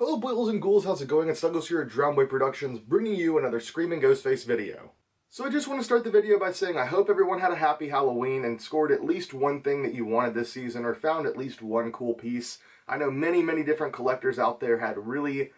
Hello Boils and Ghouls, how's it going? It's Douglas here at Drownboy Productions, bringing you another Screaming Ghostface video. So I just want to start the video by saying I hope everyone had a happy Halloween and scored at least one thing that you wanted this season, or found at least one cool piece. I know many different collectors out there had really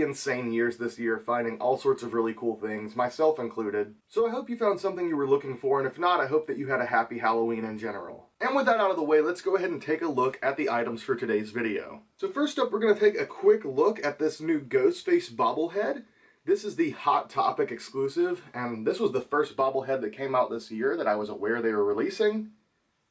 insane years this year, finding all sorts of really cool things, myself included. So I hope you found something you were looking for, and if not, I hope that you had a happy Halloween in general. And with that out of the way, let's go ahead and take a look at the items for today's video. So first up, we're going to take a quick look at this new Ghostface bobblehead. This is the Hot Topic exclusive, and this was the first bobblehead that came out this year that I was aware they were releasing.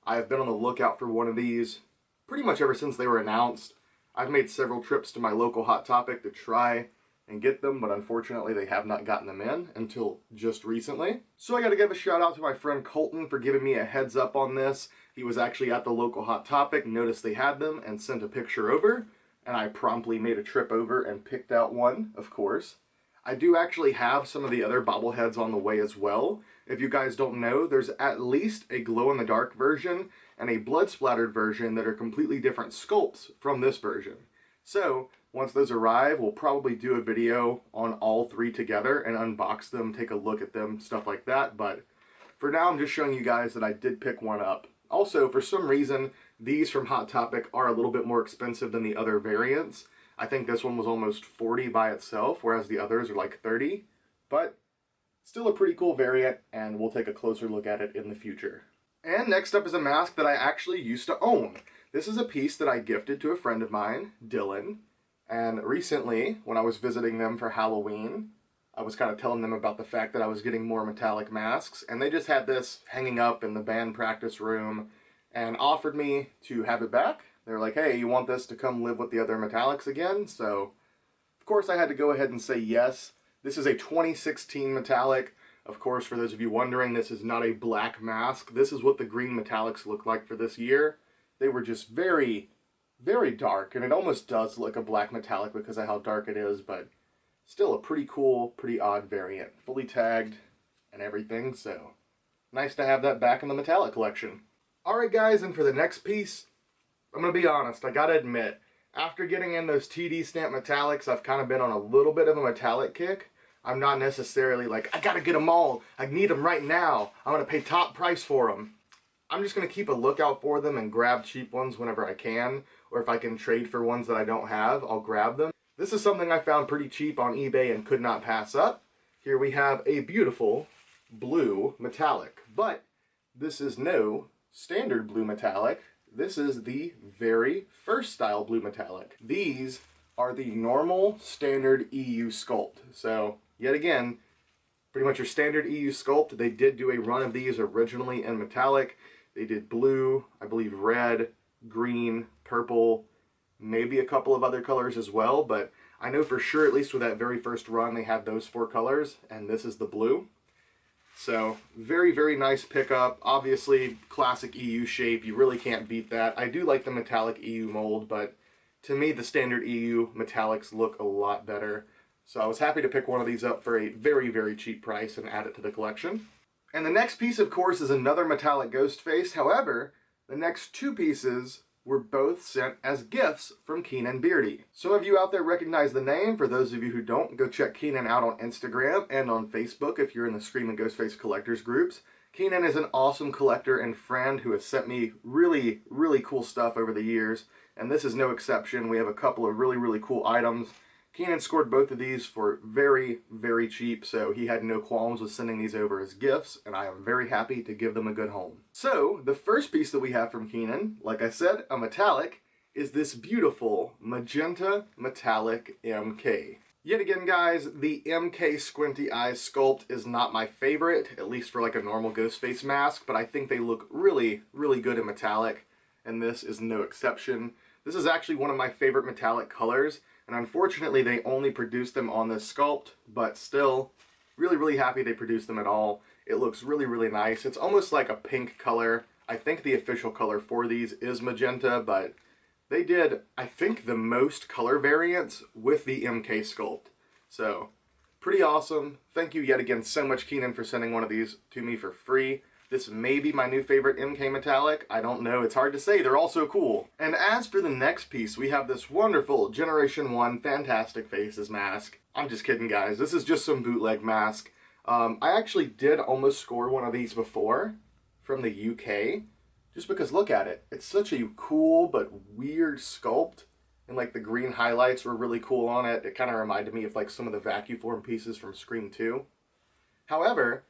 I have been on the lookout for one of these pretty much ever since they were announced. I've made several trips to my local Hot Topic to try and get them, but unfortunately they have not gotten them in until just recently. So I gotta give a shout out to my friend Colton for giving me a heads up on this. He was actually at the local Hot Topic, noticed they had them, and sent a picture over, and I promptly made a trip over and picked out one, of course. I do actually have some of the other bobbleheads on the way as well. If you guys don't know, there's at least a glow-in-the-dark version and a blood-splattered version that are completely different sculpts from this version. So, once those arrive, we'll probably do a video on all three together and unbox them, take a look at them, stuff like that, but for now I'm just showing you guys that I did pick one up. Also, for some reason, these from Hot Topic are a little bit more expensive than the other variants. I think this one was almost $40 by itself, whereas the others are like $30, but still a pretty cool variant, and we'll take a closer look at it in the future. And next up is a mask that I actually used to own. This is a piece that I gifted to a friend of mine, Dylan, and recently, when I was visiting them for Halloween, I was kind of telling them about the fact that I was getting more metallic masks, and they just had this hanging up in the band practice room and offered me to have it back. They were like, hey, you want this to come live with the other metallics again? So, of course, I had to go ahead and say yes. This is a 2016 metallic. Of course, for those of you wondering, this is not a black mask. This is what the green metallics look like for this year. They were just very dark, and it almost does look a black metallic because of how dark it is, but still a pretty cool, pretty odd variant. Fully tagged and everything, so nice to have that back in the metallic collection. Alright guys, and for the next piece, I'm going to be honest, I gotta admit, after getting in those TD stamp metallics, I've kind of been on a little bit of a metallic kick. I'm not necessarily like, I gotta get them all, I need them right now, I'm going to pay top price for them. I'm just going to keep a lookout for them and grab cheap ones whenever I can, or if I can trade for ones that I don't have, I'll grab them. This is something I found pretty cheap on eBay and could not pass up. Here we have a beautiful blue metallic, but this is no standard blue metallic. This is the very first style blue metallic. These are the normal standard EU sculpt. So, yet again, pretty much your standard EU sculpt. They did do a run of these originally in metallic. They did blue, I believe red, green, purple, maybe a couple of other colors as well, but I know for sure, at least with that very first run, they had those four colors, and this is the blue. So, very nice pickup. Obviously, classic EU shape. You really can't beat that. I do like the metallic EU mold, but to me, the standard EU metallics look a lot better. So I was happy to pick one of these up for a very cheap price and add it to the collection. And the next piece, of course, is another metallic Ghostface. However, the next two pieces were both sent as gifts from Keenan Beardy. Some of you out there recognize the name. For those of you who don't, go check Keenan out on Instagram and on Facebook if you're in the Screaming Ghostface collectors groups. Keenan is an awesome collector and friend who has sent me really cool stuff over the years, and this is no exception. We have a couple of really cool items. Keenan scored both of these for very cheap, so he had no qualms with sending these over as gifts, and I am very happy to give them a good home. So, the first piece that we have from Keenan, like I said, a metallic, is this beautiful Magenta Metallic MK. Yet again, guys, the MK Squinty Eyes sculpt is not my favorite, at least for like a normal Ghostface mask, but I think they look really good in metallic, and this is no exception. This is actually one of my favorite metallic colors, and unfortunately they only produced them on this sculpt, but still, really happy they produced them at all. It looks really nice. It's almost like a pink color. I think the official color for these is magenta, but they did, I think, the most color variants with the MK sculpt. So, pretty awesome. Thank you yet again so much, Keenan, for sending one of these to me for free. This may be my new favorite MK Metallic. I don't know. It's hard to say. They're all so cool. And as for the next piece, we have this wonderful Generation 1 Fantastic Faces mask. I'm just kidding, guys. This is just some bootleg mask. I actually did almost score one of these before from the UK. Just because, look at it. It's such a cool but weird sculpt. And like the green highlights were really cool on it. It kind of reminded me of like some of the vacuform pieces from Scream 2. However,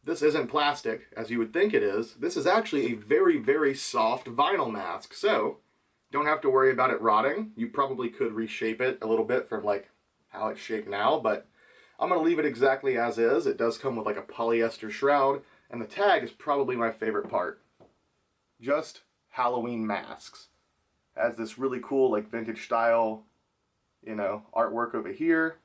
this isn't plastic, as you would think it is. This is actually a very, very soft vinyl mask, so don't have to worry about it rotting. You probably could reshape it a little bit from like how it's shaped now, but I'm going to leave it exactly as is. It does come with like a polyester shroud, and the tag is probably my favorite part. Just Halloween masks. It has this really cool like vintage style, you know, artwork over here.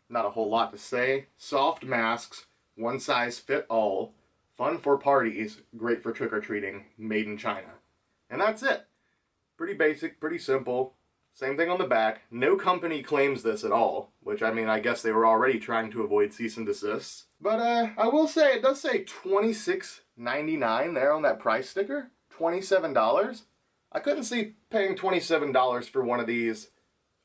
Not a whole lot to say. Soft masks. One size fit all, fun for parties, great for trick-or-treating, made in China. And that's it. Pretty basic, pretty simple. Same thing on the back. No company claims this at all, which, I mean, I guess they were already trying to avoid cease and desists. But I will say, it does say $26.99 there on that price sticker. $27. I couldn't see paying $27 for one of these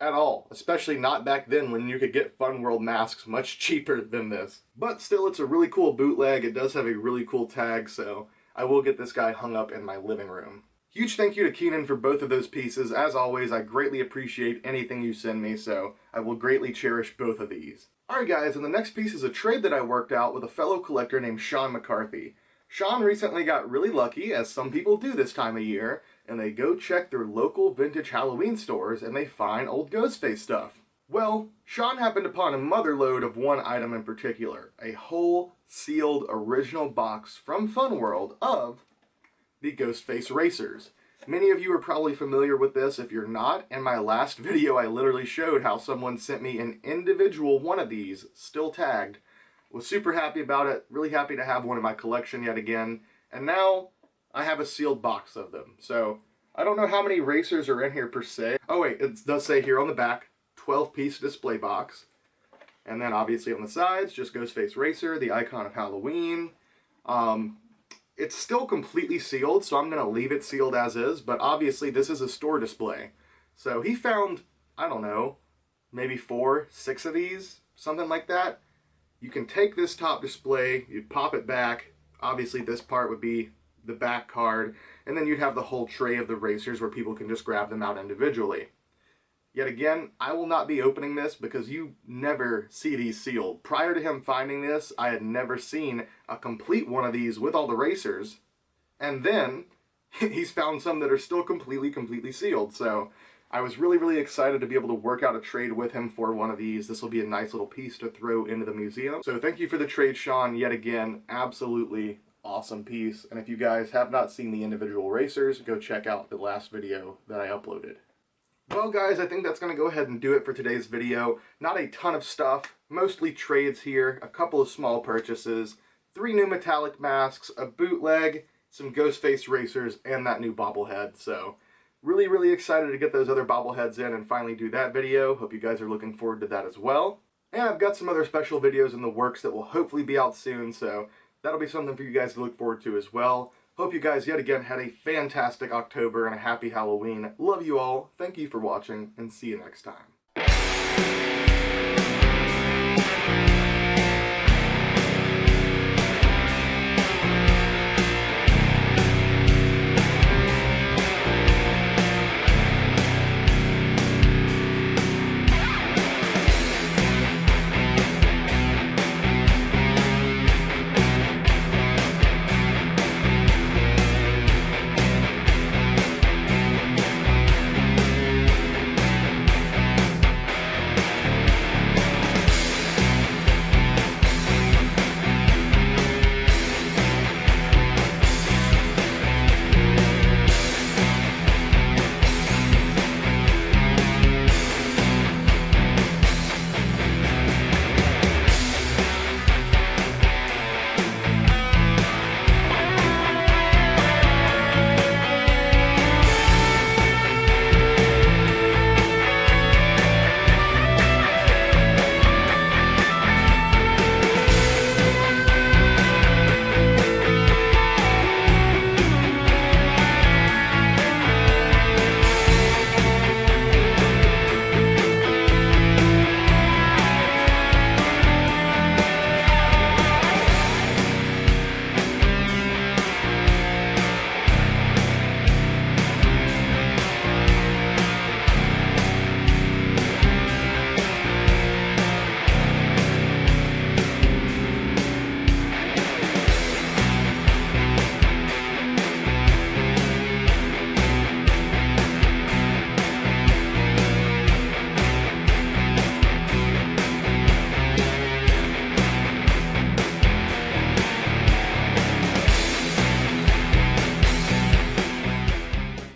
at all, especially not back then when you could get Fun World masks much cheaper than this. But still, it's a really cool bootleg. It does have a really cool tag, so I will get this guy hung up in my living room. Huge thank you to Keenan for both of those pieces. As always, I greatly appreciate anything you send me, so I will greatly cherish both of these. Alright guys, and the next piece is a trade that I worked out with a fellow collector named Sean McCarthy. Sean recently got really lucky, as some people do this time of year, and they go check their local vintage Halloween stores and they find old Ghostface stuff. Well, Sean happened upon a motherlode of one item in particular, a whole sealed original box from Fun World of the Ghostface racers. Many of you are probably familiar with this. If you're not, in my last video I literally showed how someone sent me an individual one of these, still tagged. Was super happy about it, really happy to have one in my collection yet again, and now I have a sealed box of them. So, I don't know how many racers are in here per se. Oh wait, it does say here on the back, 12-piece display box. And then obviously on the sides, just Ghostface Racer, the icon of Halloween. It's still completely sealed, so I'm going to leave it sealed as is, but obviously this is a store display. So he found, I don't know, maybe 4, 6 of these, something like that. You can take this top display, you pop it back, obviously this part would be the back card, and then you'd have the whole tray of the racers where people can just grab them out individually. Yet again, I will not be opening this because you never see these sealed. Prior to him finding this, I had never seen a complete one of these with all the racers, and then he's found some that are still completely sealed. So I was really excited to be able to work out a trade with him for one of these. This will be a nice little piece to throw into the museum. So thank you for the trade, Sean, yet again. Absolutely awesome piece. And if you guys have not seen the individual racers, go check out the last video that I uploaded. Well guys, I think that's going to go ahead and do it for today's video. Not a ton of stuff, mostly trades here, a couple of small purchases, 3 new metallic masks, a bootleg, some Ghostface racers, and that new bobblehead. So really excited to get those other bobbleheads in and finally do that video. Hope you guys are looking forward to that as well. And I've got some other special videos in the works that will hopefully be out soon, so that'll be something for you guys to look forward to as well. Hope you guys yet again had a fantastic October and a happy Halloween. Love you all, thank you for watching, and see you next time.